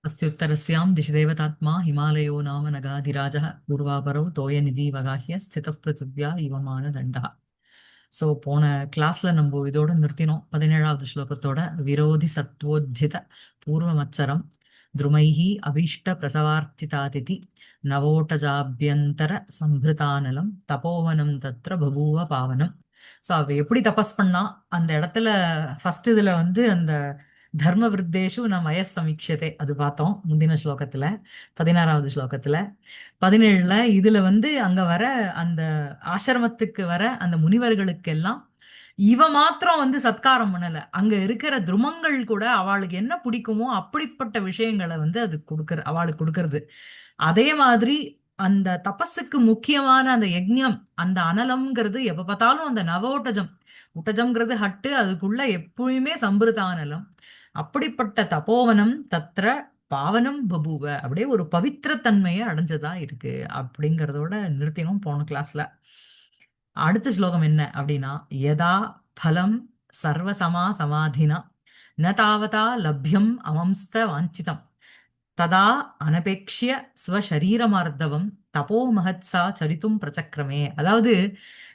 अस्त्युत्तरस्यां दिशदेवतात्मा हिमालयो नाम नगाधिराजः पूर्वापरौ तोयनिधिवगाह्य स्थितः पृथिव्या इव मानदण्डः. ஸோ போன கிளாஸ்ல நம்ம இதோட நிறுத்தினோம். 17வது ஸ்லோகத்தோட விரோதி சத்வோஜித பூர்வமத்சரம் துருமைஹி அபீஷ்ட பிரசவார்ச்சிதாதிதி நவோட்டஜாபியந்தர சம்பிருதானலம் தபோவனம் தத்ர பபூவ பாவனம். ஸோ அவ எப்படி தபஸ் பண்ணா அந்த இடத்துல ஃபர்ஸ்ட் இதுல வந்து அந்த தர்ம விருத்தேஷு ந வயஸ் சமீட்சத்தை அது பார்த்தோம் முந்தின ஸ்லோகத்துல 16வது ஸ்லோகத்துல. 17ல இதுல வந்து அங்க வர அந்த ஆசிரமத்துக்கு வர அந்த முனிவர்களுக்கெல்லாம் இவ மாத்திரம் வந்து சத்காரம் பண்ணல. அங்க இருக்கிற துருமங்கள் கூட அவளுக்கு என்ன பிடிக்குமோ அப்படிப்பட்ட விஷயங்களை வந்து அது கொடுக்கற அவளுக்கு கொடுக்கறது. அதே மாதிரி அந்த தபஸுக்கு முக்கியமான அந்த யஜ்ஞம் அந்த அனலம்ங்கிறது எப்ப பார்த்தாலும் அந்த நவோட்டஜம் உட்டஜம்ங்கிறது ஹட்டு அதுக்குள்ள எப்பயுமே சம்பிருதானலம். அப்படிப்பட்ட தபோவனம் தத்ர பாவனம் பபூவ அப்படியே ஒரு பவித்திரத்தன்மையை அடைஞ்சதா இருக்கு அப்படிங்கிறதோட நிறுத்தினோம் போன கிளாஸ்ல. அடுத்த ஸ்லோகம் என்ன அப்படின்னா யதா பலம் சர்வசமா சமாதினா ந தாவதா லப்யம் அமம்ஸ்த வாஞ்சிதம் ததா அனபேக்ஷ்ய ஸ்வசரீரமார்த்தவம் தபோ மகத்சா சரித்தும் பிரச்சக்கிரமே. அதாவது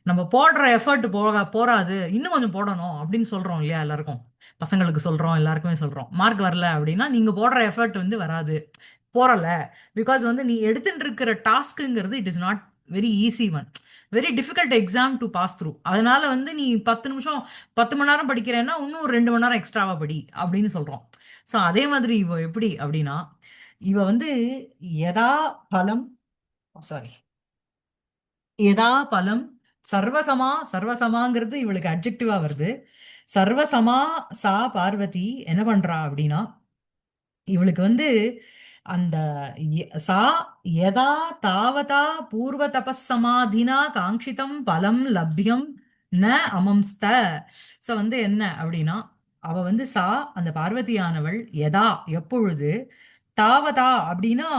நம்ம போடுற எஃபர்ட் போராது, இன்னும் கொஞ்சம் போடணும் அப்படின்னு சொல்றோம் இல்லையா? எல்லாருக்கும், பசங்களுக்கு சொல்றோம், எல்லாருக்குமே சொல்றோம். மார்க் வரல அப்படின்னா நீங்க போடுற எஃபர்ட் வந்து வராது, போறல. பிகாஸ் வந்து நீ எடுத்துட்டு இருக்கிற டாஸ்க்குங்கிறது it is not very easy one, very difficult exam to pass through. அதனால வந்து நீ 10 நிமிஷம் 10 மணி நேரம் படிக்கிறேன்னா இன்னும் ஒரு 2 மணி நேரம் எக்ஸ்ட்ராவா படி அப்படின்னு சொல்றோம். ஸோ அதே மாதிரி இவ எப்படி அப்படின்னா இவ வந்து யதா பலம் சாரி யதா பலம் சர்வசமா சர்வசமாங்கிறது இவளுக்கு அட்ஜெக்டிவா வருது. சர்வசமா சா பார்வதி என்ன பண்றா அப்படின்னா இவளுக்கு வந்து அந்த சா யதா தாவதா பூர்வ தபஸமாதினா காங்கிதம் பலம் லப்யம் ந அமம்ஸ்த. ஸோ வந்து என்ன அப்படின்னா அவ வந்து சா அந்த பார்வதியானவள் யதா எப்பொழுது தாவதா அப்படின்னா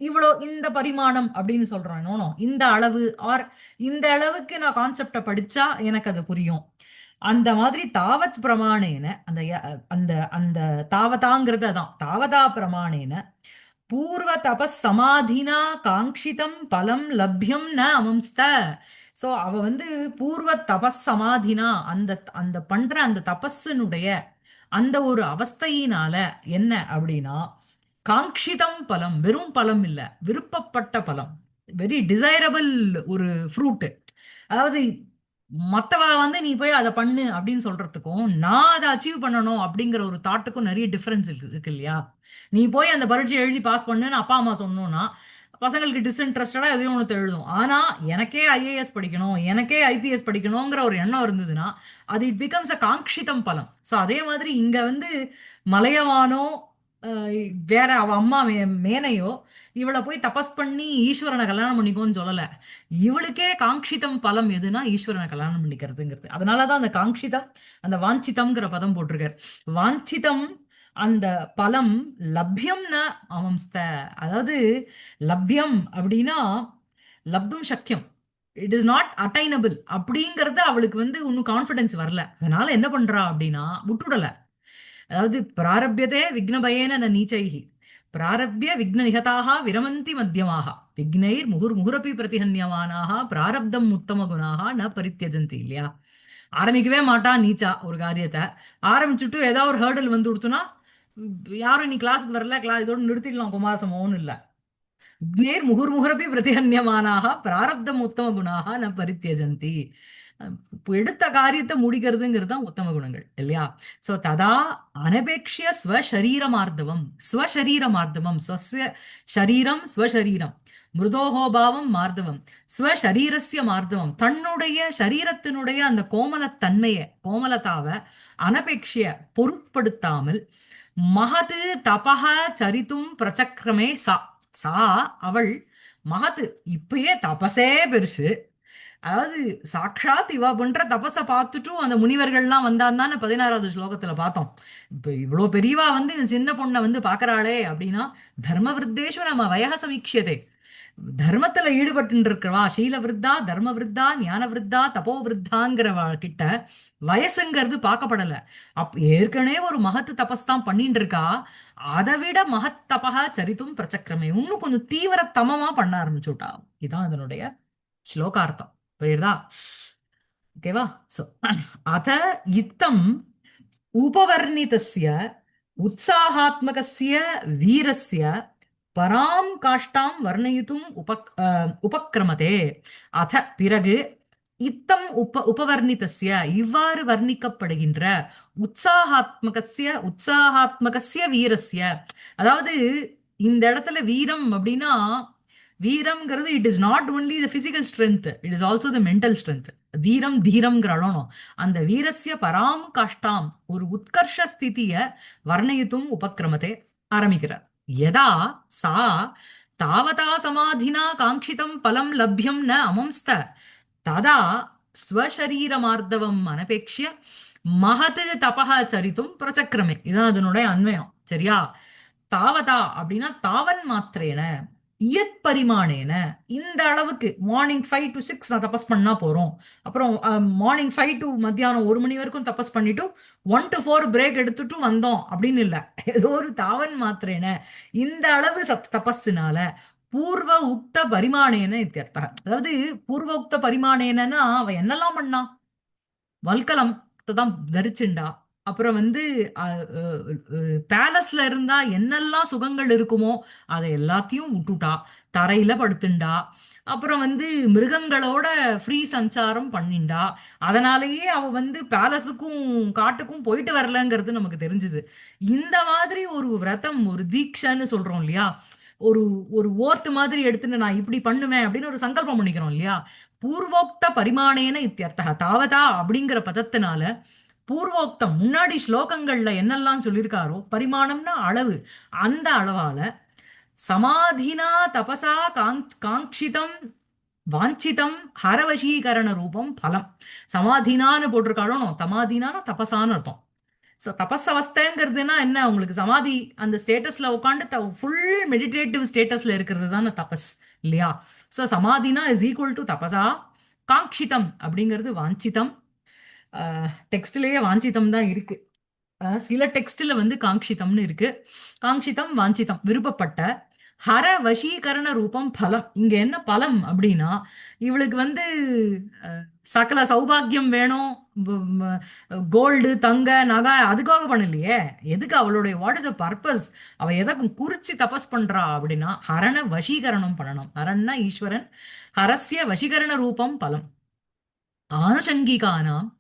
இவ்வளோ இந்த பரிமாணம் அப்படின்னு சொல்றோம். நோனோ இந்த அளவு ஆர் இந்த அளவுக்கு நான் கான்செப்டை படிச்சா எனக்கு அது புரியும். அந்த மாதிரி தாவத் பிரமாணேன அந்த அந்த அந்த தாவதாங்கிறது அதான் தாவதா பிரமாணேன பூர்வ தபஸ் சமாதினா காங்கிதம் பலம் லப்யம் ந அமம்ஸ்த. சோ அவ வந்து பூர்வ தபஸ் சமாதினா அந்த அந்த பண்ற அந்த தபஸினுடைய அந்த ஒரு அவஸ்தையினால என்ன அப்படின்னா காங்கிதம் பலம் வெறும் பலம் இல்ல, விருப்பப்பட்ட பலம், வெரி டிசைரபிள் ஒரு ஃப்ரூட். அதாவது மத்தவ வந்து நீ போய் அதை பண்ணு அப்படின்னு சொல்றதுக்கும் நான் அதை அச்சீவ் பண்ணணும் அப்படிங்கிற ஒரு தாட்டுக்கும் நிறைய டிஃபரன்ஸ் இருக்கு இல்லையா? நீ போய் அந்த பரீட்சை எழுதி பாஸ் பண்ணுன்னு அப்பா அம்மா சொன்னோம்னா பசங்களுக்கு டிஸ்இன்ட்ரெஸ்டடா எதையும் ஒன்று எழுதும். ஆனா எனக்கே ஐஏஎஸ் படிக்கணும், எனக்கே ஐபிஎஸ் படிக்கணுங்கிற ஒரு எண்ணம் இருந்ததுன்னா அது இட் பிகம்ஸ் அ காங்கிதம் பலம். ஸோ அதே மாதிரி இங்க வந்து மலையவானோ வேற அவ அம்மா மேனையோ இவளை போய் தபஸ் பண்ணி ஈஸ்வரனை கல்யாணம் பண்ணிக்கோன்னு சொல்லல. இவளுக்கே காங்கிதம் பலம் எதுனா ஈஸ்வரனை கல்யாணம் பண்ணிக்கிறதுங்கிறது. அதனாலதான் அந்த காங்கிதம் அந்த வாஞ்சிதம்ங்கிற பதம் போட்டிருக்காரு. வாஞ்சிதம் அந்த பலம் லப்யம்ன அவம்ஸ்த. அதாவது லப்யம் அப்படின்னா லப்தும் சக்கியம், இட் இஸ் நாட் அட்டைனபிள் அப்படிங்கறது அவளுக்கு வந்து இன்னும் கான்பிடன்ஸ் வரல. அதனால என்ன பண்றா அப்படின்னா விட்டுடல. அதாவது பிராரப்யதே விக்னபயேன ந நீச்சைஹி பிராரப்ய விக்ன நிகதாக விரமந்தி மத்தியமாக விக்னைர் முகுர்முகுரப்பி பிரதிஹன்யமானாக பிராரப்தம் உத்தம குணாக ந பரித்தியஜந்தி. இல்லையா? ஆரம்பிக்கவே மாட்டா நீச்சா ஒரு காரியத்தை, ஆரம்பிச்சுட்டு ஏதாவது ஒரு ஹேர்டல் வந்து கொடுத்தோன்னா யாரும் நீ கிளாஸுக்கு வரல, கிளாஸ் இதோட நிறுத்திடலாம் குமாரசமோன்னு இல்லை. விக்னேர் முகுர்முகுரப்பி பிரதிஹன்யமானாக பிராரப்தம் உத்தம குணாக ந பரித்தியஜந்தி. எடுத்த காரியத்தை முடிக்கிறதுங்கிறது தான் உத்தம குணங்கள் இல்லையா? சோ ததா அனபேக்ஷிய ஸ்வசரீரமார்த்தவம் ஸ்வசரீரமார்த்தவம் ஸ்வஸ்ய சரீரம் ஸ்வசரீரம் மிருதோகோபாவம் மார்த்தவம் ஸ்வசரீரஸ்ய மார்த்தவம் தன்னுடைய சரீரத்தினுடைய அந்த கோமலத்தன்மையை கோமலதாவை அனபேக்ஷிய பொருட்படுத்தாமல் மகது தபக சரித்தும் பிரச்சக்கிரமே சா சா அவள் மகது இப்பயே தபசே பெருசு. அதாவது சாட்சாத் இவ பண்ற தபஸை பார்த்துட்டும் அந்த முனிவர்கள்லாம் வந்தான்னு 16வது ஸ்லோகத்துல பார்த்தோம். இப்ப இவ்வளவு பெரியவா வந்து இந்த சின்ன பொண்ணை வந்து பாக்குறாளே அப்படின்னா தர்ம விருத்தேஷு நம்ம வயக சமீட்சியதே தர்மத்துல ஈடுபட்டு இருக்கிறவா, சீல விருத்தா, தர்ம விருத்தா, ஞான விருத்தா, தபோ விருத்தாங்கிறவா கிட்ட வயசுங்கிறது பார்க்கப்படல. ஏற்கனவே ஒரு மகத்து தபஸ் தான் பண்ணிட்டு இருக்கா. அதை விட மகத் தபா சரித்தும் பிரச்சக்கிரமே, இன்னும் கொஞ்சம் தீவிர தமமா பண்ண ஆரம்பிச்சுட்டா. இதான் அதனுடைய ஸ்லோகார்த்தம். புரியுதா? ஓகேவா? சோ அத இத்தம் उपवर्णितस्य उत्साहात्मकस्य वीरस्य परां काष्ठां वर्णयितुम् उपक्रमते. अथ பிறகு இத்தம் உபவர்ணிதஸ்ய இவ்வாறு வர்ணிக்கப்படுகின்ற உற்சாகாத்மகஸ்ய வீரஸ்ய, அதாவது இந்த இடத்துல வீரம் அப்படின்னா, வீரம்ங்கிறது it is not only the physical strength, it is also the mental strength. வீரம் தீரம்ங்கிறோம். அந்த வீரஸ்ய பராம் காஷ்டாம், ஒரு உத்கர்ஷ ஸ்திதிய வர்ணயித்தும் உபக்கிரமத்தை ஆரம்பிக்கிறார். யதா சா தாவதா சமாதினா காங்கிதம் பலம் லப்யம் ந அமம்ஸ்த ததா ஸ்வசரீரமார்த்தவம் அனபேக்ஷிய மகது தபஹ சரித்தும் பிரச்சக்கிரமே. இதுதான் அதனுடைய அன்வயம். சரியா? தாவதா அப்படின்னா தாவன் மாத்திரேன, இயத் பரிமாணேன, இந்த அளவுக்கு மார்னிங் 5 to 6 நான் தபஸ் பண்ணா போறோம், அப்புறம் மார்னிங் 5 to மத்தியானம் 1 மணி வரைக்கும் தபஸ் பண்ணிட்டு 1 to 4 பிரேக் எடுத்துட்டு வந்தோம் அப்படின்னு இல்ல. ஏதோ ஒரு தாவன் மாத்திரேன, இந்த அளவு தபஸ்னால பூர்வ உக்த பரிமாணேன இத்தியர்த்தா. அதாவது பூர்வ உக்த பரிமாணேனா அவ என்னெல்லாம் பண்ணா, வல்கலம் தான் தரிச்சுண்டா, அப்புறம் வந்து பேலஸ்ல இருந்தா என்னெல்லாம் சுகங்கள் இருக்குமோ அதை எல்லாத்தையும் விட்டுட்டா, தரையில படுத்துண்டா, அப்புறம் வந்து மிருகங்களோட ஃப்ரீ சஞ்சாரம் பண்ணிண்டா. அதனாலேயே அவ வந்து பேலஸுக்கும் காட்டுக்கும் போயிட்டு வரலங்கிறது நமக்கு தெரிஞ்சுது. இந்த மாதிரி ஒரு விரதம், ஒரு தீட்சைன்னு சொல்றோம் இல்லையா, ஒரு ஒரு ஓர்த்து மாதிரி எடுத்துன்னு நான் இப்படி பண்ணுவேன் அப்படின்னு ஒரு சங்கல்பம் பண்ணிக்கிறோம் இல்லையா, பூர்வோக்த பரிமாணேன இத்தியர்த்தக. தாவதா அப்படிங்கிற பதத்தினால பூர்வோக்தம், முன்னாடி ஸ்லோகங்கள்ல என்னெல்லாம் சொல்லியிருக்காரோ, பரிமாணம்னா அளவு, அந்த அளவால சமாதினா தபசா காங்கிதம் வாஞ்சிதம் ஹரவசீகரண ரூபம் பலம். சமாதினான்னு போட்டிருக்காளோ, தமாதினான தபசான்னு அர்த்தம். ஸோ தபஸ் அவஸ்தைங்கிறதுனா என்ன, உங்களுக்கு சமாதி அந்த ஸ்டேட்டஸ்ல உட்காந்து ஃபுல் மெடிடேட்டிவ் ஸ்டேட்டஸ்ல இருக்கிறது தானே தபஸ் இல்லையா? ஸோ சமாதினா இஸ் ஈக்குவல் டு தபசா. காங்கிதம் அப்படிங்கிறது வாஞ்சிதம். டெக்ஸ்ட்லயே வாஞ்சிதம் தான் இருக்கு. சில டெக்ஸ்ட்ல வந்து காங்கிதம்னு இருக்கு. காங்கிதம் வாஞ்சிதம் விருப்பப்பட்ட. ஹர வசீகரண ரூபம் பலம். இங்க என்ன பலம் அப்படின்னா, இவளுக்கு வந்து சகல சௌபாகியம் வேணும், கோல்டு தங்க நகை, அதுக்காக பண்ணலையே. எதுக்கு, அவளுடைய வாட் இஸ் அ பர்பஸ், அவ எதற்கு குறிச்சு தபஸ் பண்றா அப்படின்னா ஹரண வசீகரணம் பண்ணணும். ஹரன்னா ஈஸ்வரன், ஹரஸ்ய வசீகரண ரூபம் பலம். ஆனுஷங்கிகானாம்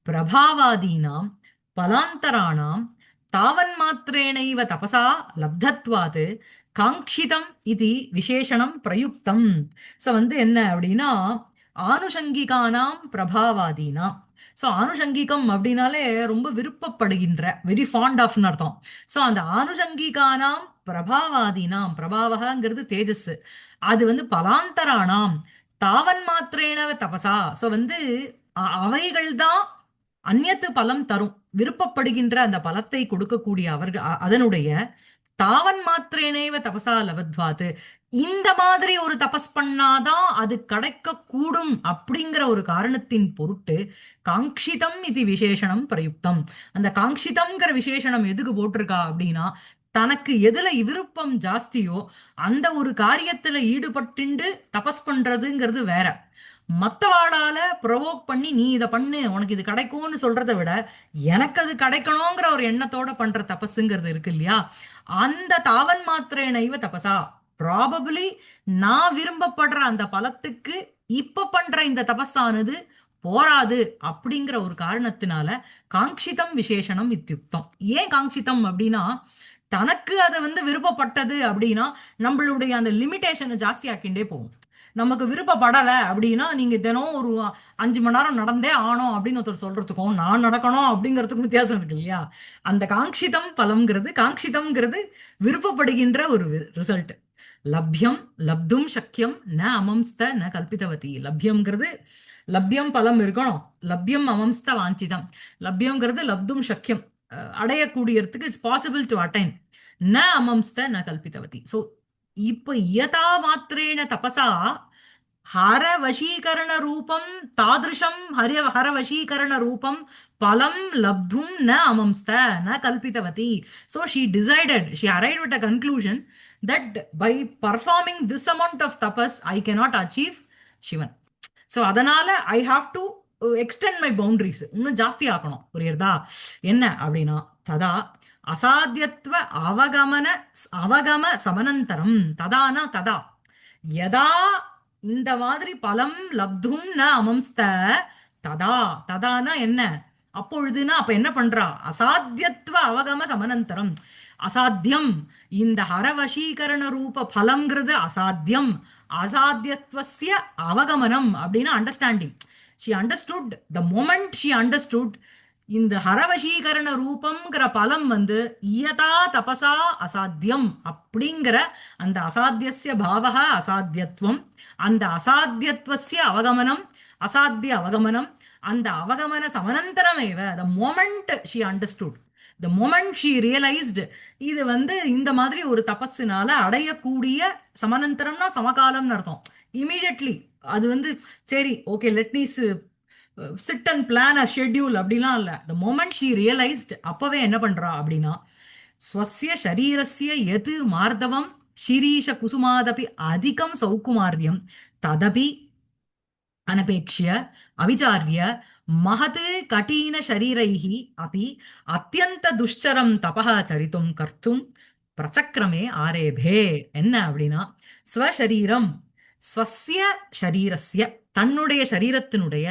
பிரபாவாதீனாம் பலாந்தராணாம் தாவன்மாத்திரேணைவ தபசா லப்தத்வாத் காங்கிதம் இது விசேஷணம் பிரயுக்தம். ஸோ வந்து என்ன அப்படின்னா, ஆனுஷங்கிகானாம் பிரபாவாதீனாம். ஸோ ஆனுஷங்கிகம் அப்படின்னாலே ரொம்ப விருப்பப்படுகின்ற, வெரி ஃபாண்ட் ஆஃப்னு அர்த்தம். ஸோ அந்த ஆனுஷங்கிகானாம் பிரபாவாதீனாம், பிரபாவகங்கிறது தேஜஸ், அது வந்து பலாந்தராணாம் தாவன் மாத்திரேனவ தபசா. ஸோ வந்து அவைகள் தான் அந்நியத்து பலம் தரும், விருப்பப்படுகின்ற அந்த பலத்தை கொடுக்கக்கூடிய அவர்கள், அதனுடைய தாவன் மாத்திரேனேவ தபசா லபத்வாத்து, இந்த மாதிரி ஒரு தபஸ் பண்ணாதான் அது கிடைக்க கூடும் அப்படிங்கிற ஒரு காரணத்தின் பொருட்டு காங்கிதம் இது விசேஷணம் பிரயுக்தம். அந்த காங்கிதம்ங்கிற விசேஷணம் எதுக்கு போட்டிருக்கா அப்படின்னா, தனக்கு எதுல விருப்பம் ஜாஸ்தியோ அந்த ஒரு காரியத்துல ஈடுபட்டு தபஸ் பண்றதுங்கிறது வேற. மத்தவாளால ப்ரொவோக் பண்ணி நீ இதை பண்ணு உனக்கு இது கிடைக்கும்னு சொல்றதை விட எனக்கு அது கிடைக்கணுங்கிற ஒரு எண்ணத்தோட பண்ற தபஸுங்கிறது இருக்கு இல்லையா, அந்த தாவன் மாத்திரேனைவ தபசா, ப்ராபபிளி நான் விரும்பப்படுற அந்த பலத்துக்கு இப்ப பண்ற இந்த தபஸானது போராது அப்படிங்கிற ஒரு காரணத்தினால காங்கிதம் விசேஷனம் இத்தியுக்தம். ஏன் காங்கிதம் அப்படின்னா, தனக்கு அதை வந்து விருப்பப்பட்டது அப்படின்னா நம்மளுடைய அந்த லிமிட்டேஷனை ஜாஸ்தி ஆக்கிண்டே போகும். நமக்கு விருப்பப்படலை அப்படின்னா, நீங்க தினம் ஒரு 5 மணி நேரம் நடந்தே ஆனோம் அப்படின்னு ஒருத்தர் சொல்றதுக்கும் நான் நடக்கணும் அப்படிங்கிறதுக்கும் வித்தியாசம் இருக்கு இல்லையா? அந்த காங்கிதம் பலம்ங்கிறது, காங்கிதம்ங்கிறது விருப்பப்படுகின்ற ஒரு ரிசல்ட். லப்யம் லப்தும் சக்கியம் ந அமம்ஸ்த ந கல்பிதவதி. லப்யம்ங்கிறது லப்யம் பலம் இருக்கணும், லப்யம் அமம்ஸ்த வாஞ்சிதம். லப்யம்ங்கிறது லப்தும் சக்கியம், அடையக்கூடியதுக்கு இட்ஸ் பாசிபிள் டு அட்டைன். ந அமம்ஸ்த ந கல்பிதவதி. ஸோ இப்ப யதா மாத்திரேன தபசா ஹரவசீகரண ரூபம் தாதிருஷம் ஹரவசீகரண ரூபம் பலம் லப்தும் ந அமம்ஸ்த ந கல்பிதவதி. So she decided, she arrived at a conclusion that by performing this amount of tapas, I cannot achieve Shivan. So அதனால I have to extend my boundaries, இன்னும் ஜாஸ்தி ஆக்கணும். புரியுறதா? என்ன அப்படின்னா ததா அசாத்தியத்துவ அவகமன அவகம சமனந்தரம். ததானா ததா யதா இந்த மாதிரி பலம் லப்தும் ந அமம்ஸ்த. ததா ததானா என்ன? அப்பொழுதுனா அப்ப என்ன பண்றா? அசாத்தியத்துவ அவகம சமனந்தரம். அசாத்தியம், இந்த ஹரவசீகரண ரூப பலம்ங்கிறது அசாத்தியம். அசாத்தியத்துவஸ்ய அவகமனம் அப்படின்னா understanding. She understood the moment she understood இந்த ஹரவசீகரண ரூபம்ங்கிற பலம் வந்து இயதா தபசா அசாத்தியம் அப்படிங்கிற அந்த அசாத்தியஸ்ய பாவக அசாத்தியத்துவம், அந்த அசாத்தியத்துவஸ்ய அவகமனம், அசாத்திய அவகமனம், அந்த அவகமன சமனந்தரமேவ. The moment she understood, the moment she realised இது வந்து இந்த மாதிரி ஒரு தபஸுனால அடையக்கூடிய சமனந்தரம்னா சமகாலம்னு அர்த்தம். இமீடியட்லி அது வந்து சரி okay let me sit and plan a schedule அப்படிலாம் இல்லை. த மொமெண்ட் ஷி ரியலைஸ்ட் அப்பவே என்ன பண்றா அப்படின்னா ஸ்வஸ்ய ஷரீரஸ்ய எது மார்தவம் ஷிரீஷ குசுமாதபி அதிகம் சௌகுமாரியம் ததபி அனபேக்ஷ்ய அவிச்சாரிய மகத் கட்டீன ஷரீரைஹி அபி அத்தியந்த துஷ்சரம் தபஹ சரித்தும் கர்த்தும் பிரச்சக்கிரமே ஆரேபே. என்ன அப்படின்னா ஸ்வசரீரம், ஸ்வஸ்ய ஷரீரஸ்ய தன்னுடைய சரீரத்தினுடைய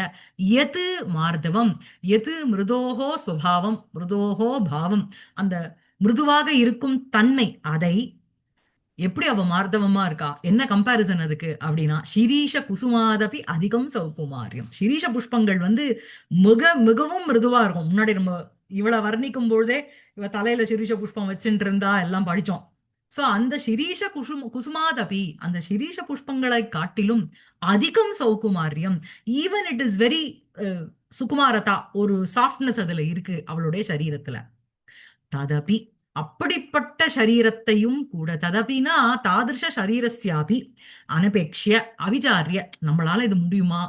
எது மார்தவம், எது மிருதோகோ சுவாவம், மிருதோகோ பாவம், அந்த மிருதுவாக இருக்கும் தன்மை, அதை எப்படி அவ மார்தவமா இருக்கா? என்ன கம்பாரிசன் அதுக்கு அப்படின்னா ஷிரீஷ குசுமாதபி அதிகம் சௌகுமாரியம். ஷிரீஷ புஷ்பங்கள் வந்து மிகவும் மிருதுவா இருக்கும். முன்னாடி நம்ம இவளை வர்ணிக்கும் பொழுதே இவ தலையில சிரீஷ புஷ்பம் வச்சுட்டு இருந்தா எல்லாம் படிச்சோம். சோ அந்த ஷிரீஷ குசுமாதபி அந்த ஷிரீஷ புஷ்பங்களை காட்டிலும் அதிகம் சௌகுமாரியம். ஈவன் இட் இஸ் வெரி சுகுமாரதா, ஒரு சாஃப்ட்னஸ் அதுல இருக்கு அவளுடைய சரீரத்துல. ததபி அப்படிப்பட்ட சரீரத்தையும் கூட, ததபினா தாதிருஷ சரீரஸ்யாபி அனபேக்ஷிய அவிச்சாரிய, நம்மளால இது முடியுமா,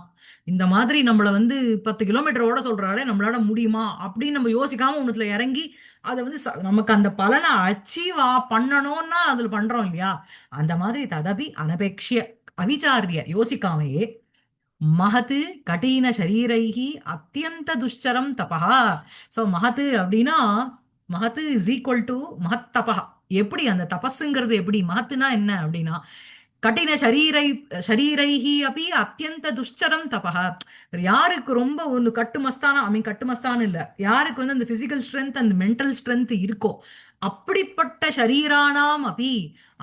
இந்த மாதிரி நம்மளை வந்து 10 கிலோமீட்டர் ஓட சொல்றாளே நம்மளால முடியுமா அப்படின்னு நம்ம யோசிக்காம ஒண்ணுத்துல இறங்கி அதை வந்து நமக்கு அந்த பலனை அச்சீவ் பண்ணணும்னா அதுல பண்றோம் இல்லையா? அந்த மாதிரி ததபி அனபேக்ஷிய அவிச்சாரிய யோசிக்காமையே மகத்து கட்டீன ஷரீரைஹி அத்தியந்த துஷ்சரம் தபஹா. சோ மகத்து அப்படின்னா மகத்து இஸ் ஈக்குவல் டு மகத் தபஹா. எப்படி அந்த தபஸுங்கிறது எப்படி? மகத்துனா என்ன அப்படின்னா கட்டின ஷரீரைஹி அப்படி அத்தியந்த துஷ்சரம் தபஹா. யாருக்கு ரொம்ப ஒன்று கட்டுமஸ்தானா, ஐ மீன் கட்டுமஸ்தானம் இல்ல, யாருக்கு வந்து அந்த பிசிக்கல் ஸ்ட்ரென்த் அந்த மென்டல் ஸ்ட்ரென்த் இருக்கோ அப்படிப்பட்ட ஷரீரானாம் அப்படி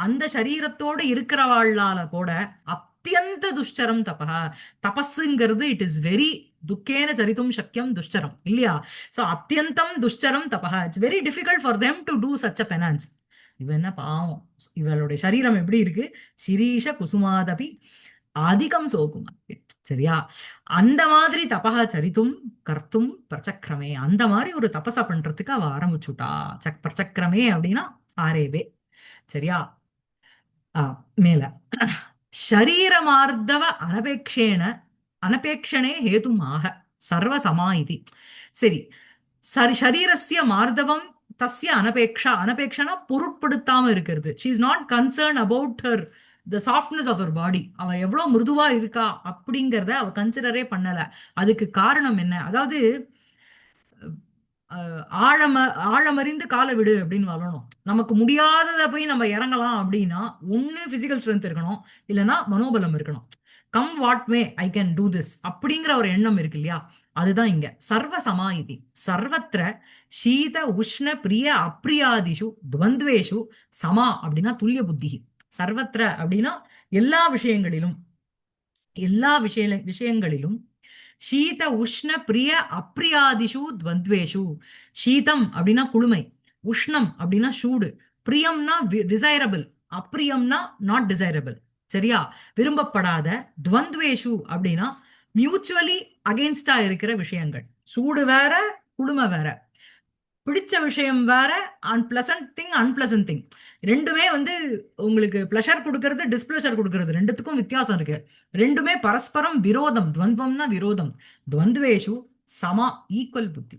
அந்த சரீரத்தோடு இருக்கிறவாளால கூட அத்தியந்த துஷ்சரம் தபஹா. தபஸுங்கிறது இட் இஸ் வெரி துக்கேன சரித்தும் சக்கியம் துஷ்சரம் இல்லையா? சோ அத்தியந்தம் துஷ்சரம் தபஹா. It's very difficult for them to do such a penance. இவ என்ன பாவம், இவளுடைய சரீரம் எப்படி இருக்கு? சிரீஷ குசுமாதபி அதிகம் சோகுமார். சரியா? அந்த மாதிரி தபஹா சரித்தும் கர்த்தும் பிரச்சக்கிரமே, அந்த மாதிரி ஒரு தபசா பண்றதுக்கு அவ ஆரம்பிச்சுட்டா. பிரச்சக்கிரமே அப்படின்னா ஆரேபே. சரியா? மேல ஷரீரமார்த்தவ அனபேக்ஷேன அனபேக்ஷனே ஹேதுமாக சர்வசமா இது. சரி, சரீரஸ்ய மார்தவம் தஸ்ய அனபேக்ஷா, அனபேக்ஷனா பொருட்படுத்தாம இருக்கிறது. She is not concern about her the softness of her body. அவ எவ்வளவு மிருதுவா இருக்கா அப்படிங்கிறத அவ கன்சிடரே பண்ணல. அதுக்கு காரணம் என்ன? அதாவது ஆழமறிந்து காலை விடு அப்படின்னு வரணும். நமக்கு முடியாததை போய் நம்ம இறங்கலாம் அப்படின்னா ஒண்ணு பிசிக்கல் ஸ்ட்ரென்த் இருக்கணும், இல்லைன்னா மனோபலம் இருக்கணும். Come what May I can do this அப்படிங்கிற ஒரு எண்ணம் இருக்கு இல்லையா? அதுதான் இங்க சர்வ சமாயிதி. சர்வத்திர சீத உஷ்ண பிரிய அப்பிரியாதிஷு துவந்த்வேஷு சமா அப்படின்னா துல்லிய புத்தி. சர்வத்திர அப்படின்னா எல்லா விஷயங்களிலும், எல்லா விஷயங்களிலும் சீத உஷ்ண பிரிய அப்பிரியாதிஷு துவந்த்வேஷு. சீதம் அப்படின்னா குளுமை, உஷ்ணம் அப்படின்னா சூடு, பிரியம்னா டிசைரபிள், அப்பிரியம்னா நாட் டிசைரபிள். சரியா? விரும்பப்படாத. துவந்த்வேஷு அப்படின்னா மியூச்சுவலி அகெயின்ஸ்டா இருக்கிற விஷயங்கள். சூடு வேற குளுமை வேற. பிடிச்ச விஷயம் வேற, அன்பிளசன்ட் திங் அன்பிளசன்ட் திங் ரெண்டுமே வந்து உங்களுக்கு பிளஷர் கொடுக்கறது டிஸ்பிளஷர் கொடுக்கறது ரெண்டுத்துக்கும் வித்தியாசம் இருக்கு. ரெண்டுமே பரஸ்பரம் விரோதம். துவந்தம்னா விரோதம். துவந்துவேஷு சமா ஈக்குவல் புத்தி.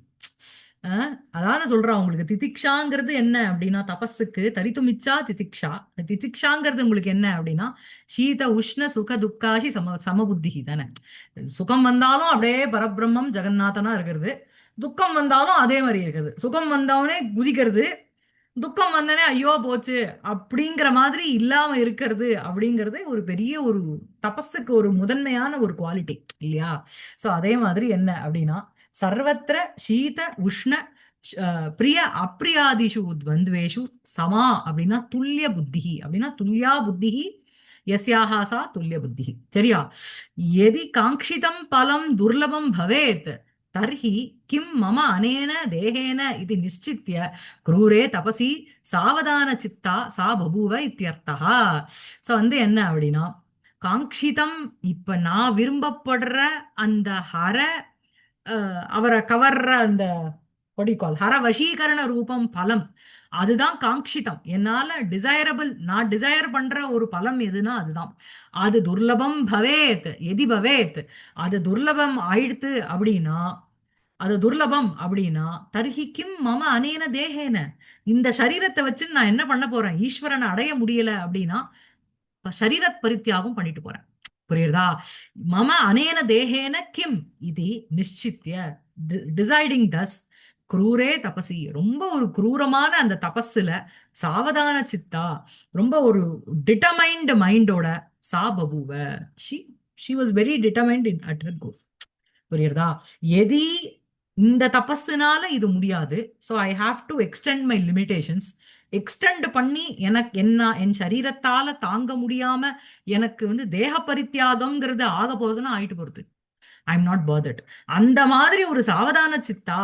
அதான சொல்றா உங்களுக்கு. திதிக்ஷாங்கிறது என்ன அப்படின்னா தபஸுக்கு தரித்துமிச்சா திதிக்ஷா. திதிக்ஷாங்கிறது உங்களுக்கு என்ன அப்படின்னா சீத உஷ்ண சுக துக்காஷி சமபுத்தி தானே. சுகம் வந்தாலும் அப்படியே பரபிரம்மம் ஜெகநாதனா இருக்கிறது, துக்கம் வந்தாலும் அதே மாதிரி இருக்குது. சுகம் வந்தவனே குதிக்கிறது, துக்கம் வந்தனே ஐயோ போச்சு அப்படிங்கிற மாதிரி இல்லாம இருக்கிறது அப்படிங்கிறது ஒரு பெரிய ஒரு தபஸுக்கு ஒரு முதன்மையான ஒரு குவாலிட்டி இல்லையா? சோ அதே மாதிரி என்ன அப்படின்னா சர்வத்திர சீத உஷ்ண பிரிய அப்பிரியாதிஷு துவந்துவேஷு சமா அப்படின்னா துல்லிய புத்தி அப்படின்னா துல்லியா புத்தி யஸ்யாஹா சா துல்லிய புத்தி. சரியா? எதி காங்கிதம் பலம் துர்லபம் பவேத் தர்ஹி கிம் மம அனேன தேகேன இது நிச்சித்ய க்ரூரே தபசி சாவதான சித்தா சா பபூவ இத்தியர்த்தா. சோ வந்து என்ன அப்படின்னா காங்கிதம், இப்ப நான் விரும்பப்படுற அந்த ஹர அவரை கவர்ற அந்த கொடிக்கால் ஹர வசீகரண ரூபம் பலம், அதுதான் காங்கிதம். என்னால டிசைரபிள், நான் டிசைர் பண்ற ஒரு பலம் எதுனா அதுதான். அது துர்லபம் பவேத் எதி பவேத், அது துர்லபம் ஆயிடுத்து அப்படின்னா, அது துர்லபம் அப்படின்னா தர்ஹிக்கும் மம அனேன தேகேன, இந்த சரீரத்தை வச்சு நான் என்ன பண்ண போறேன்? ஈஸ்வரனை அடைய முடியல அப்படின்னா சரீரத் பரித்தியாகம் பண்ணிட்டு போறேன். புரியுறதா? மம அனேன தேகேன கிம் இது நிச்சித்ய டிசைடிங் தஸ் குரூரே தபசி, ரொம்ப ஒரு குரூரமான அந்த தபஸுல சாவதான சித்தா, ரொம்ப ஒரு டிட்டர்மைண்ட் மைண்டோட சா பபுவ, she she was very determined in at her goal. புரியுறதா? எதி இந்த தபஸுனால இது முடியாது, so I have to extend my limitations. Extend பண்ணி எனக்கு என்ன என் சரீரத்தால தாங்க முடியாம எனக்கு வந்து தேக பரித்தியாகம்ங்கிறது ஆக போகுதுன்னா ஆயிட்டு போறது. I am not bothered. அந்த மாதிரி ஒரு சாவதான சித்தா,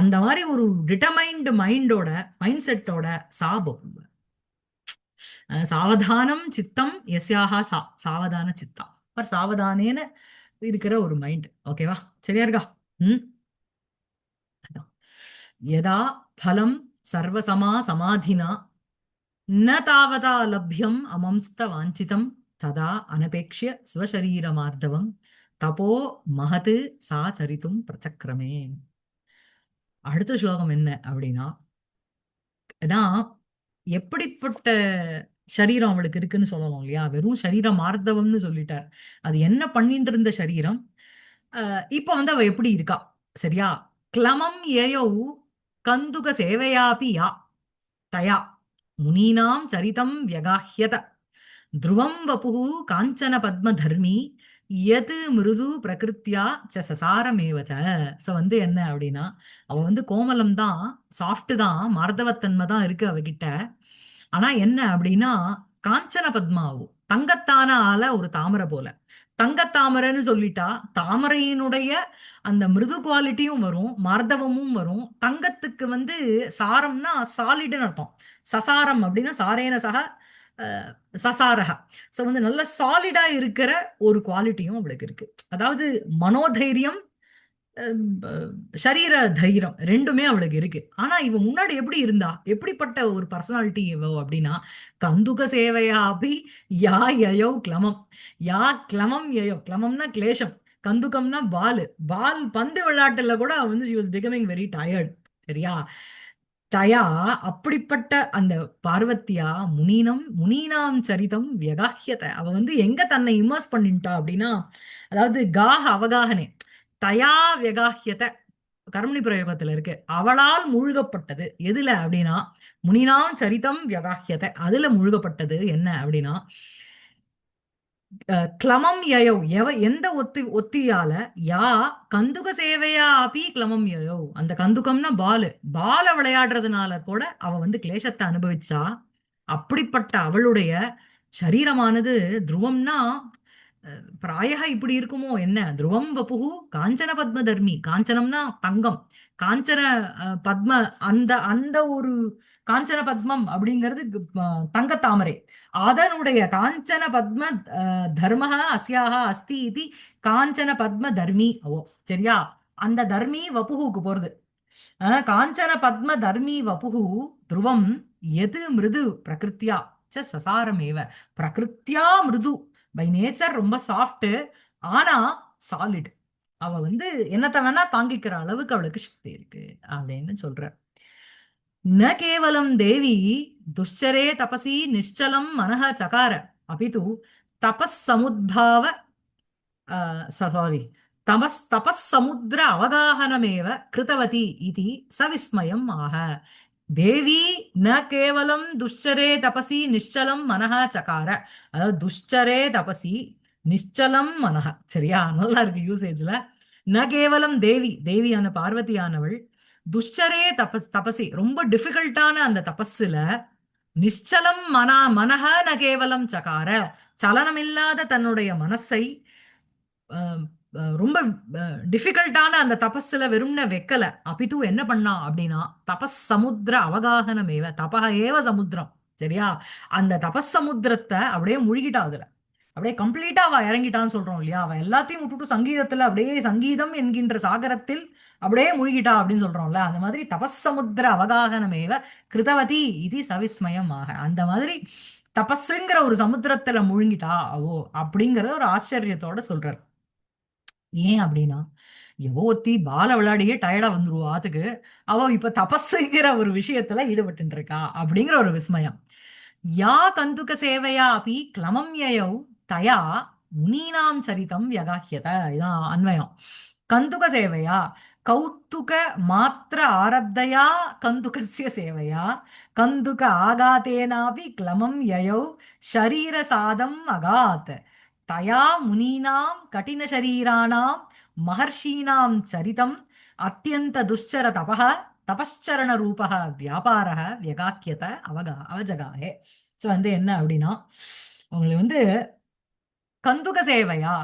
அந்த மாதிரி ஒரு டிட்டர்மைண்ட் மைண்டோட மைண்ட் செட்டோட சாபம். சாவதானம் சித்தம் எஸ்யாஹா சா சாவதான சித்தா பர் சாவதானேன்னு இருக்கிற ஒரு மைண்ட். ஓகேவா? சரியா இருக்கா? ம். யதா பலம் சர்வசமா சமாதினா ந தாவதா லப்யம் அமம்ஸ்த வாஞ்சிதம் ததா அனபேக்ஷ்ய ஸ்வசரீரமார்த்தவம் தபோ மகது சா சரித்தும் பிரச்சக்கிரமே. அடுத்த ஸ்லோகம் என்ன அப்படின்னா, அதான் எப்படிப்பட்ட சரீரம் அவளுக்கு இருக்குன்னு சொல்லலாம் இல்லையா? வெறும் சரீரம் ஆர்த்தவம்னு சொல்லிட்டார். அது என்ன பண்ணிட்டு இருந்த சரீரம், இப்ப வந்து அவ எப்படி இருக்கா? சரியா? கிளமம் ஏயோ கந்துக சேவையாபி யா தயா முனீனாம் சரிதம் வியகாஹ்யத த்ருவம் வபுஹு காஞ்சன பத்மதர்மி யது மிருது பிரகிருத்தியா ச சசாரமேவச்ச. ஸோ வந்து என்ன அப்படின்னா அவ வந்து கோமலம் தான், சாஃப்ட் தான், மார்தவத்தன்மை தான் இருக்கு அவகிட்ட. ஆனா என்ன அப்படின்னா காஞ்சன பத்மாவும் தங்கத்தான ஆல ஒரு தாமரை போல. தங்கத்தாமரைன்னு சொல்லிட்டா தாமரையினுடைய அந்த மிருது குவாலிட்டியும் வரும், மார்தவமும் வரும். தங்கத்துக்கு வந்து சாரம்னா சாலிடுன்னு அர்த்தம். சசாரம் அப்படின்னா சாரேன சக சசாரக. ஸோ வந்து நல்ல சாலிடா இருக்கிற ஒரு குவாலிட்டியும் அவளுக்கு இருக்கு. அதாவது மனோதைரியம், சரீர தைரியம் ரெண்டுமே அவளுக்கு இருக்கு. ஆனா இவ முன்னாடி எப்படி இருந்தா, எப்படிப்பட்ட ஒரு பர்சனாலிட்டி இவ அப்படின்னா கந்துக சேவையா அப்படி யா யயோ கிளமம், யா கிளமம் யயோ, கிளமம்னா கிளேஷம், கந்துகம்னா பால். பால் பந்து விளையாட்டுல கூட வந்து she was becoming very tired. சரியா? தயா அப்படிப்பட்ட அந்த பார்வத்தியா முனீனாம் சரிதம் வியகாஹ்யத, அவ வந்து எங்க தன்னை இமர்ஸ் பண்ணிட்டா அப்படின்னா, அதாவது காஹ அவகாகனே தயா வியகாஹ்யத கர்மணி பிரயோகத்துல இருக்கு. அவளால் மூழ்கப்பட்டது எதுல அப்படின்னா முனினாம் சரிதம் வியகாஹ்யத, அதுல மூழ்கப்பட்டது என்ன அப்படின்னா கிளமம் யயோ, எந்த ஒத்தியால யா கந்துக சேவையா அப்பி கிளமம் யயோ, அந்த கந்துகம்னா பாலு, பால விளையாடுறதுனால கூட அவ வந்து கிளேசத்தை அனுபவிச்சா. அப்படிப்பட்ட அவளுடைய சரீரமானது துருவம்னா பிராயக இப்படி இருக்குமோ என்ன? துருவம் வபுகு காஞ்சன பத்ம தர்மி, காஞ்சனம்னா தங்கம், காஞ்சன பத்ம, அந்த அந்த ஒரு காஞ்சன பத்மம் அப்படிங்கிறது தங்கத்தாமரை. அதனுடைய காஞ்சன பத்ம தர்ம அஸ்யாக அஸ்தி இது காஞ்சன பத்ம தர்மி. ஓ சரியா? அந்த தர்மி வபுகுக்கு போறது. காஞ்சன பத்ம தர்மி வபுகு துருவம் எது மிருது பிரகிருத்தியா சசாரமேவ. பிரகிருத்தியா மிருது, பை நேச்சர் ரொம்ப சாஃப்ட், ஆனா சாலிட். அவ வந்து என்னத்த வேணா தாங்கிக்கிற அளவுக்கு அவளுக்கு சக்தி இருக்கு அப்படின்னு சொல்ற. ந கேவலம் தேவி துஷ்சரே தபசி நிश्चலம் மனஹ சகார அபிது தபஸ் சமுத்பாவ சாரி தபஸ் சமுத்திர அவகாஹனமேவ கிருதவதி இது சவிஸ்மயம் ஆக. தேவி ந கேவலம் துஷ்சரே தபசி நிश्चலம் மனஹ சகார. அதாவது துஷ்சரே தபசி நிश्चலம் மனஹ, சரியா? நல்லா இருக்கு யூசேஜ்ல. ந கேவலம் தேவி, தேவியான பார்வதியானவள் துஷ்சரே தபசி ரொம்ப டிஃபிகல்ட்டான அந்த தபஸ்ல நிश्चலம் மனஹ ந கேவலம் சகார, சலனமில்லாத தன்னுடைய மனசை அஹ், ரொம்ப டிஃபிகல்ட்டான அந்த தபஸ்ல வெறும்ன வைக்கல. அபிது என்ன பண்ணா அப்படின்னா தபஸ் சமுத்திர அவகாகனமேவ, தபக ஏவ சமுத்திரம், சரியா? அந்த தபஸ் சமுத்திரத்தை அப்படியே முழுகிட்டா அதுல, அப்படியே கம்ப்ளீட்டா அவ இறங்கிட்டான்னு சொல்றோம் இல்லையா? அவ எல்லாத்தையும் விட்டுட்டு சங்கீதத்துல அப்படியே சங்கீதம் என்கின்ற சாகரத்தில் அப்படியே முழுகிட்டா அப்படின்னு சொல்றோம்ல, அந்த மாதிரி தபஸ் சமுத்திர அவகாகனமேவ கிருதவதி இது சவிஸ்மயம் ஆக. அந்த மாதிரி தபஸுங்கிற ஒரு சமுத்திரத்துல முழுங்கிட்டா அவோ அப்படிங்கறத ஒரு ஆச்சரியத்தோட சொல்றார். ஏன் அப்படின்னா, எவோ ஒருத்தி பால விளையாடியே டயர்டா வந்துருவா ஆத்துக்கு, அவ இப்ப தபஸுங்கிற ஒரு விஷயத்துல ஈடுபட்டு இருக்கா அப்படிங்கிற ஒரு விஸ்மயம். யா கந்துக சேவையா அப்படி கிளமம் யயௌ தயா முனீனாம் சரிதம் வியகாஹ்யத. இதான் அன்வயம். கந்துக சேவையா கௌத்துக மாத்திர ஆரப்தயா கந்துகஸ்ய சேவையா கந்துக ஆகாதேனாபி கிளமம் யயௌ ஷரீர சாதம் அகாத் தயா முனீனாம் கடின ஷரீராணாம் மகர்ஷீனாம் சரிதம் அத்தியந்த துஷ்சர தபஹ தபஸ்சரண ரூபக வியாபாரக வியகாக்கியத அவஜகாஹே. ஸோ வந்து என்ன அப்படின்னா, உங்களுக்கு வந்து கந்துக சேவையா,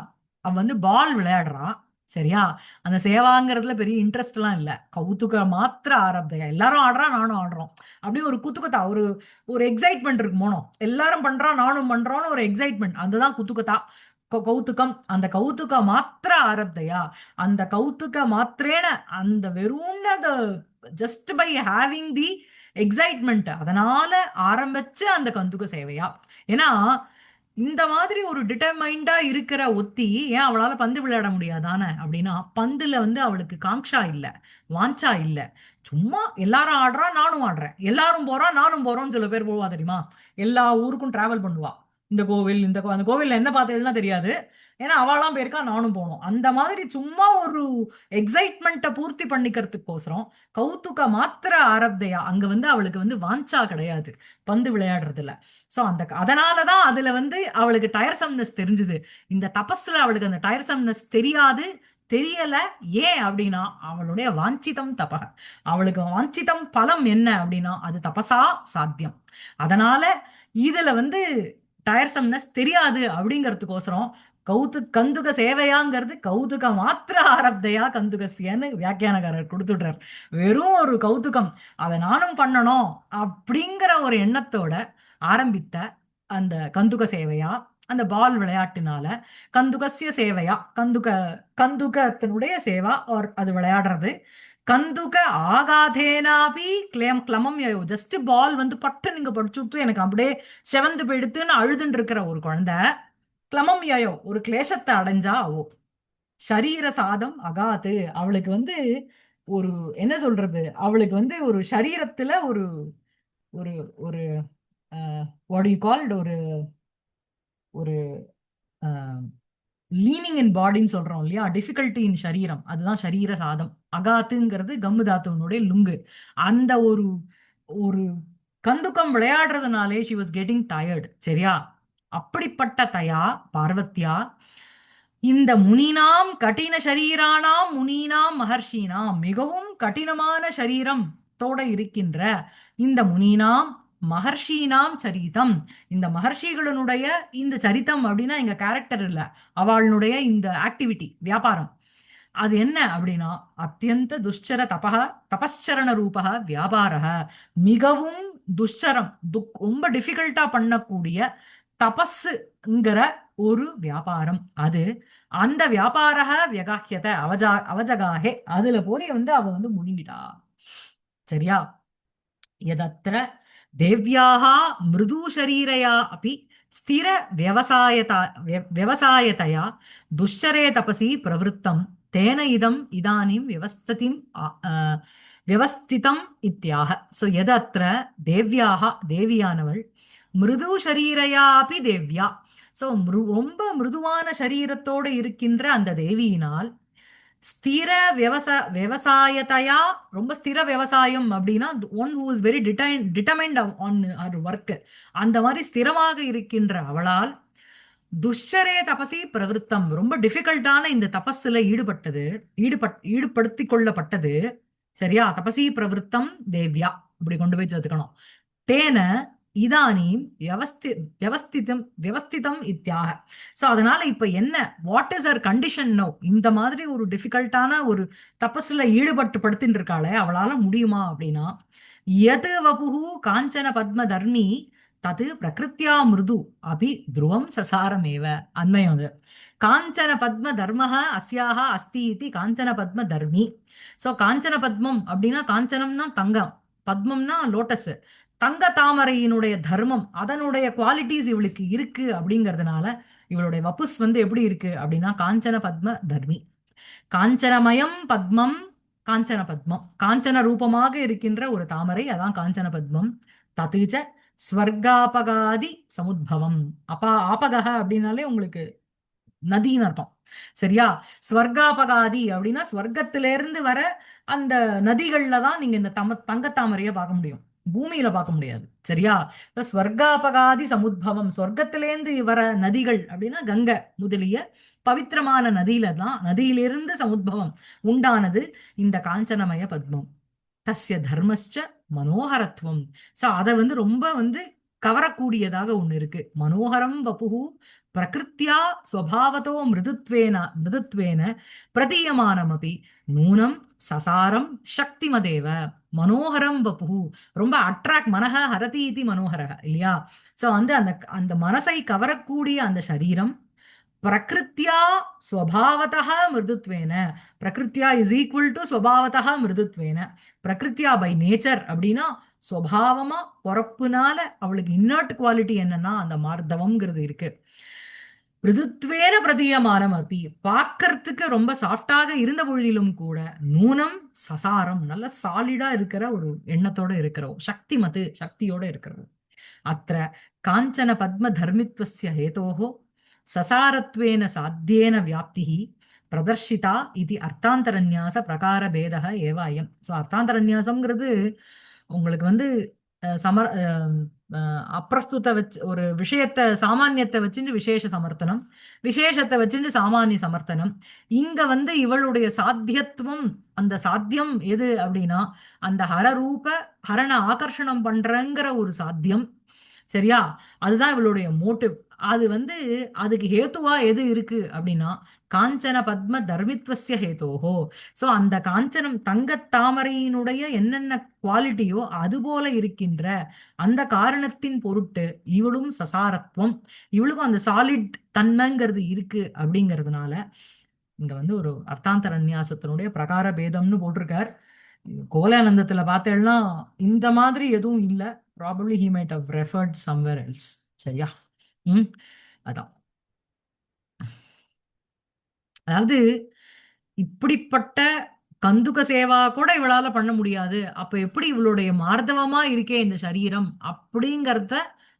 அவன் வந்து பால் விளையாடுறான், சரியா? அந்த சேவாங்கிறதுல பெரிய இன்ட்ரெஸ்ட் எல்லாம் இல்ல, கௌதுக மாத்திர ஆரப்தையா. எல்லாரும் ஆடுறா நானும் ஆடுறோம், அப்படி ஒரு குத்துக்கத்தா, ஒரு ஒரு எக்ஸைட்மெண்ட் இருக்கு மோனம். எல்லாரும் பண்றா நானும் பண்றோம்னு ஒரு எக்ஸைட்மெண்ட், அதுதான் குத்துக்கத்தா கௌதுகம். அந்த கௌதுக மாத்திர ஆரப்தையா, அந்த கௌதுக மாத்திரேன, அந்த வெறும் just by having the excitement, அதனால ஆரம்பிச்ச அந்த கந்துக சேவையா. ஏன்னா இந்த மாதிரி ஒரு டிட்டர்மைண்டா இருக்கிற ஒத்தி ஏன் அவளால பந்து விளையாட முடியாதானே அப்படின்னா, பந்துல வந்து அவளுக்கு காங்ஷா இல்ல, வாஞ்சா இல்ல. சும்மா எல்லாரும் ஆடுறா நானும் ஆடுறேன், எல்லாரும் போறா நானும் போறோம்னு சில பேர் போவா தெரியுமா? எல்லா ஊருக்கும் டிராவல் பண்ணுவா. இந்த கோவில் அந்த கோவில்ல என்ன பார்த்ததுலாம் தெரியாது, ஏன்னா அவளாம் போயிருக்கா நானும் போகணும். அந்த மாதிரி சும்மா ஒரு எக்ஸைட்மெண்ட்டை பூர்த்தி பண்ணிக்கிறதுக்கோசரம் கௌதுக மாத்திர ஆரப்தையா, அங்க வந்து அவளுக்கு வந்து வாஞ்சா கிடையாது பந்து விளையாடுறதுல. சோ அதனாலதான் அதுல வந்து அவளுக்கு டயர்சம்னஸ் தெரிஞ்சுது. இந்த தபஸ்ல அவளுக்கு அந்த டயர்சம்னஸ் தெரியாது, தெரியல. ஏன் அப்படின்னா அவளுடைய வாஞ்சிதம் தபக, அவளுக்கு வாஞ்சிதம் பலம் என்ன அப்படின்னா அது தபசா சாத்தியம். அதனால இதுல வந்து டயர்சம்னஸ் தெரியாது அப்படிங்கிறதுக்கோசரம் கந்துக சேவையாங்கிறது கௌதுக மாத்திர ஆரப்தையா கந்துகசியன்னு வியாக்கியானகாரர் கொடுத்துடுறார். வெறும் ஒரு கௌதுகம், அதை நானும் பண்ணணும் அப்படிங்கிற ஒரு எண்ணத்தோட ஆரம்பித்த அந்த கந்துக சேவையா, அந்த பால் விளையாட்டுனால கந்துகசிய சேவையா, கந்துகத்தினுடைய சேவா ஒரு அது விளையாடுறது. கந்துக ஆகாதேனாபி கிளமம் யயோ, ஜஸ்ட் பால் வந்து பட்டு நீங்க படிச்சுட்டு எனக்கு அப்படியே செவந்து போயிடுத்துன்னு அழுதுன்னு இருக்கிற ஒரு குழந்தை கிளமம் யயோ ஒரு கிளேசத்தை அடைஞ்சா அவோ ஷரீர சாதம் அகாது, அவளுக்கு வந்து ஒரு என்ன சொல்றது, அவளுக்கு வந்து ஒரு சரீரத்துல ஒரு ஒரு ஒரு வாட் யூ கால்ட் ஒரு ஒரு லீனிங் இன் பாடின்னு சொல்றோம் இல்லையா, டிஃபிகல்ட்டி இன் சரீரம், அதுதான் சரீர சாதம். அகாத்துங்கிறது கம்மு தாத்துவனுடைய லுங்கு. அந்த ஒரு ஒரு கந்துக்கம் விளையாடுறதுனாலே ஷி வாஸ் கெட்டிங் டயர்டு, சரியா? அப்படிப்பட்ட தயா பார்வத்தியா இந்த முனினாம் கடின ஷரீரானாம் முனீனாம் மகர்ஷினாம், மிகவும் கடினமான சரீரம் தோட இருக்கின்ற இந்த முனீனாம் மகர்ஷினாம் சரிதம், இந்த மகர்ஷிகளுடைய இந்த சரிதம் அப்படின்னா எங்க கேரக்டர் இல்ல, அவளுடைய இந்த ஆக்டிவிட்டி வியாபாரம் அது என்ன அப்படின்னா அத்தியந்த துஷ்சர தபக தபஸ்சரண ரூபக வியாபாரக, மிகவும் துஷ்சரம் ரொம்ப டிஃபிகல்ட்டா பண்ணக்கூடிய தபஸ்ங்கிற ஒரு வியாபாரம் அது. அந்த வியாபாரக வியகாஹ்யத அவஜகாஹே, அதுல போய் வந்து அவ வந்து முழுங்கிட்டா. சரியா? यदत्र देव्याः मृदुशरीरया अपि स्थिर व्यवसायतया दुश्चरे तपसि प्रवृत्तं तेन इदम् इदानीं व्यवस्थितम् इत्याह. सो यदत्र देव्याः தேவியானவள் மிருது அப்பி தேவ்யா, ஸோ ரொம்ப மிருதுவான சரீரத்தோடு இருக்கின்ற அந்த தேவியினால் ஸ்திர விவசாயத்தையா, ரொம்ப ஸ்திர விவசாயம் அப்படின்னா one who is very determined on our work, அந்த மாதிரி ஸ்திரமாக இருக்கின்ற அவளால் துஷ்சரே தபசி பிரவருத்தம், ரொம்ப டிஃபிகல்ட்டான இந்த தபஸ்ல ஈடுபடுத்திக் கொள்ளப்பட்டது. சரியா? தபசி பிரவருத்தம் தேவ்யா, இப்படி கொண்டு போய் சேர்த்துக்கணும். தேன இதானீம் வியவஸ்திதம் இத்தியாக. சோ அதனால இப்ப என்ன, what is our condition no? இந்த மாதிரி ஒரு டிஃபிகல்ட்டான ஒரு தபஸ்ல ஈடுபட்டு படுத்தின்னு இருக்காளே, அவளால முடியுமா அப்படின்னா, எது வபுகு காஞ்சன பத்ம தர்மி தது பிரகிருத்தியா மிருது அபி துருவம் சசாரமேவ. அன்மயம் அது. காஞ்சன பத்ம தர்மஹ அஸ்யாக அஸ்தி இது காஞ்சன பத்ம தர்மி. சோ காஞ்சன பத்மம் அப்படின்னா, காஞ்சனம்னா தங்கம், பத்மம்னா லோட்டஸ், தங்க தாமரையினுடைய தர்மம், அதனுடைய குவாலிட்டிஸ் இவளுக்கு இருக்கு அப்படிங்கிறதுனால இவளுடைய வப்புஸ் வந்து எப்படி இருக்கு அப்படின்னா காஞ்சன பத்ம தர்மி. காஞ்சனமயம் பத்மம், காஞ்சன பத்மம் காஞ்சன ரூபமாக இருக்கின்ற ஒரு தாமரை, அதான் காஞ்சன பத்மம். ததுச்ச ஸ்வர்காபகாதி சமுத்பவம். ஆபகக அப்படின்னாலே உங்களுக்கு நதின்னு அர்த்தம். சரியா? ஸ்வர்காபகாதி அப்படின்னா ஸ்வர்க்கத்திலிருந்து வர அந்த நதிகள்ல தான் நீங்க இந்த தங்கத்தாமரைய பார்க்க முடியும், பூமியில பார்க்க முடியாது. சரியா? ஸ்வர்காபகாதி சமுத்பவம், சொர்க்கத்திலேருந்து வர நதிகள் அப்படின்னா கங்கை முதலிய பவித்திரமான நதியிலிருந்து சமுத்பவம் உண்டானது இந்த காஞ்சனமய பத்மம். தஸ்ய தர்மஸ்ச மனோகரத்துவம். சோ அதை வந்து ரொம்ப வந்து கவரக்கூடியதாக ஒண்ணு இருக்கு. மனோகரம் வபுகு பிரகிருத்தியா ஸ்வபாவத்தோ மிருதுத்வேன பிரதீயமானமபி நூனம் சசாரம் சக்திமதேவ. மனோகரம் வபுகு, ரொம்ப அட்ராக்ட், மனஹ ஹரதி இது மனோகரக இல்லையா? சோ வந்து அந்த அந்த மனசை கவரக்கூடிய அந்த சரீரம் பிரகிருத்தியா ஸ்வபாவதः மிருதுத்வேன, பிரகிருத்தியா இஸ் ஈக்குவல் டு ஸ்வபாவதः மிருதுத்வேன. பிரகிருத்தியா பை நேச்சர் அப்படின்னா ஸ்வபாவமா பொறப்புனால அவளுக்கு இன்னர்ட் குவாலிட்டி என்னன்னா அந்த மார்தவம்ங்கிறது இருக்கு. மிருதுத்வேன பிரதீயமானம் அப்பி, பார்க்கறதுக்கு ரொம்ப சாஃப்டாக இருந்த பொழுதிலும் கூட நூனம் சசாரம், நல்ல சாலிடா இருக்கிற ஒரு எண்ணத்தோட இருக்கிற சக்திமது, சக்தியோட இருக்கிறது. அத்த காஞ்சன பத்ம தர்மித்வஸ்ய ஹேதோஹோ சசாரத்வேன சாத்தியேன வியாப்திஹி பிரதர்ஷிதா இது அர்த்தாந்தரநியாச பிரகார பேதக ஏவ அயம். ஸோ அர்த்தாந்தரநியாசம்ங்கிறது உங்களுக்கு வந்து சமர் அப்பிரஸ்துத வச்சு ஒரு விஷயத்தை, சாமானியத்தை வச்சுட்டு விசேஷ சமர்த்தனம், விசேஷத்தை வச்சுட்டு சாமானிய சமர்த்தனம். இங்க வந்து இவளுடைய சாத்தியத்துவம், அந்த சாத்தியம் எது அப்படின்னா அந்த ஹரரூப ஹரண ஆகர்ஷணம் பண்றங்கிற ஒரு சாத்தியம். சரியா? அதுதான் இவளுடைய மோட்டிவ். அது வந்து அதுக்கு ஹேத்துவா எது இருக்கு அப்படின்னா காஞ்சன பத்ம தர்மித்வஸ்ய ஹேதோஹோ. சோ அந்த காஞ்சனம் தங்கத்தாமரையினுடைய என்னென்ன குவாலிட்டியோ அது போல இருக்கின்ற அந்த காரணத்தின் பொருட்டு இவளும் சசாரத்துவம், இவளுக்கும் அந்த சாலிட் தன்மைங்கிறது இருக்கு அப்படிங்கிறதுனால இங்க வந்து ஒரு அர்த்தாந்தர நியாசத்தினுடைய பிரகார பேதம்னு போட்டிருக்கார். கோலானந்தத்துல பார்த்தேன்னா இந்த மாதிரி எதுவும் இல்லை. Probably he might have referred somewhere else. சரியா? அதான். அதாவது இப்படிப்பட்ட கந்துக சேவா கூட இவளால பண்ண முடியாது, அப்ப எப்படி இவளுடைய மார்தவமா இருக்கே இந்த சரீரம் அப்படிங்கறத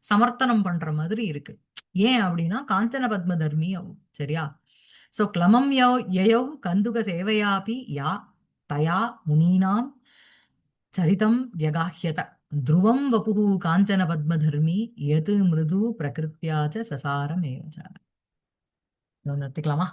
சமர்த்தனம் பண்ற மாதிரி இருக்கு. ஏன் அப்படின்னா காஞ்சன பத்ம தர்மி. சரியா? சோ கிளமம் யயௌ கந்துக சேவையாபி யா தயா முனீனாம் சரிதம் வியகாஹ்யத த்ருவம் வபுகு காஞ்சன பத்ம தர்மி எது மிருது பிரகிருத்தியாச்ச சசாரம் ஏவச்ச. நிறுத்திக்கலாமா?